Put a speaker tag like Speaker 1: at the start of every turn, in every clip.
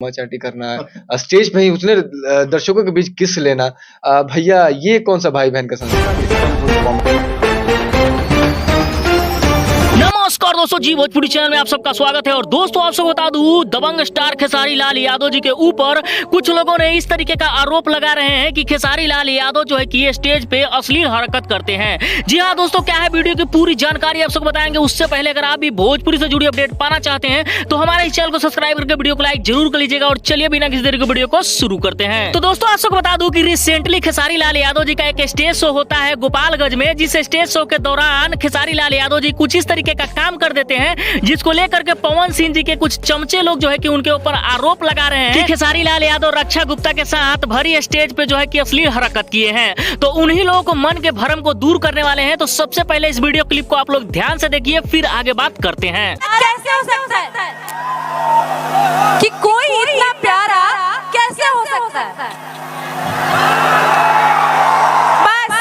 Speaker 1: चाटी करना, स्टेज पे ही उतने दर्शकों के बीच किस लेना। भैया ये कौन सा भाई बहन का संदेश?
Speaker 2: नमस्कार दोस्तों, जी भोजपुरी चैनल में आप सबका स्वागत है। और दोस्तों आप सबको बता दूं, दबंग स्टार खेसारी लाल यादव जी के ऊपर कुछ लोगों ने इस तरीके का आरोप लगा रहे हैं कि खेसारी लाल यादव जो है कि ये स्टेज पे अश्लील हरकत करते हैं। जी हाँ दोस्तों, क्या है वीडियो की पूरी जानकारी आप सबको बताएंगे। उससे पहले अगर आप भी भोजपुरी से जुड़ी अपडेट पाना चाहते हैं तो हमारे इस चैनल को सब्सक्राइब करके वीडियो को लाइक जरूर कर लीजिएगा। और चलिए बिना किसी देरी के वीडियो को शुरू करते हैं। तो दोस्तों आप सबको बता दूं कि रिसेंटली खेसारी लाल यादव जी का एक स्टेज शो होता है गोपालगंज में, जिस स्टेज शो के दौरान खेसारी लाल यादव जी कुछ इस तरीके का काम कर देते हैं जिसको लेकर के पवन सिंह जी के कुछ चमचे लोग जो है कि उनके ऊपर आरोप लगा रहे हैं कि खेसारी लाल यादव रक्षा गुप्ता के साथ भरी स्टेज पे जो है कि अश्लील हरकत किए हैं। तो उन्हीं लोगों को मन के भ्रम को दूर करने वाले हैं। तो सबसे पहले इस वीडियो क्लिप को आप लोग ध्यान से देखिए, फिर आगे बात करते हैं।
Speaker 3: कैसे हो सकता है कि कोई इतना प्यारा कैसे हो सकता है?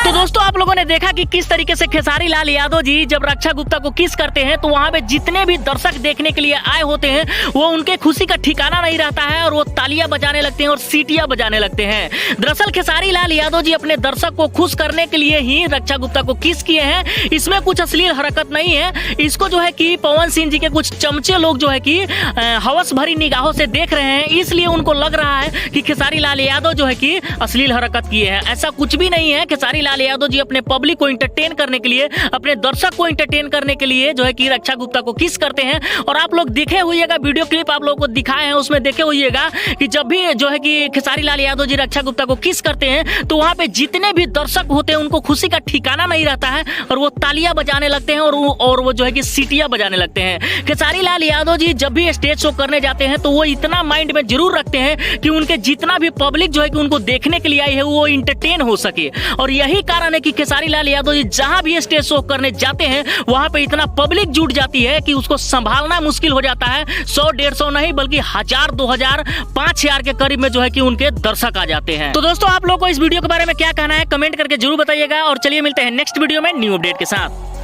Speaker 2: तो दोस्तों आप लोगों ने देखा कि किस तरीके से खेसारी लाल यादव जी जब रक्षा गुप्ता को किस करते हैं तो वहां पे जितने भी दर्शक देखने के लिए आए होते हैं वो उनके खुशी का ठिकाना नहीं रहता है और वो तालियां बजाने लगते हैं और सीटियां बजाने लगते हैं। दरअसल खेसारी लाल यादव जी अपने दर्शक को खुश करने के लिए ही रक्षा गुप्ता को किस किए हैं। इसमें कुछ अश्लील हरकत नहीं है। इसको जो है कि पवन सिंह जी के कुछ चमचे लोग जो है कि हवस भरी निगाहों से देख रहे हैं, इसलिए उनको लग रहा है कि खेसारी लाल यादव जो है कि अश्लील हरकत किए हैं। ऐसा कुछ भी नहीं है। खेसारी लाल यादव जी अपने पब्लिक को एंटरटेन करने के लिए, अपने दर्शक को एंटरटेन करने के लिए जो है कि रक्षा गुप्ता को किस करते हैं। और आप लोग देखे होइएगा, वीडियो क्लिप आप लोगों को दिखाए हैं, उसमें देखे होइएगा कि जब भी जो है कि खेसारी लाल यादव जी रक्षा गुप्ता को किस करते हैं तो वहां पे जितने भी दर्शक होते हैं उनको खुशी का ठिकाना नहीं रहता है और वो तालियां बजाने लगते हैं और वो जो है कि सीटियां बजाने लगते हैं। खेसारी लाल यादव जी जब भी स्टेज शो करने जाते हैं तो वो इतना माइंड में जरूर रखते हैं कि उनके जितना भी पब्लिक जो है कि उनको देखने के लिए आई है वो एंटरटेन हो सके। और यही कारण है कि खेसारी लाल यादव जी जहां भी स्टेज शो करने जाते हैं वहां पे इतना पब्लिक जुट जाती है कि उसको संभालना मुश्किल हो जाता है। 100-150 नहीं बल्कि 1000, 2000, 5000 के करीब में जो है कि उनके दर्शक आ जाते हैं। तो दोस्तों आप लोगों को इस वीडियो के बारे में क्या कहना है कमेंट करके जरूर बताइएगा। और चलिए मिलते हैं नेक्स्ट वीडियो में न्यू अपडेट के साथ।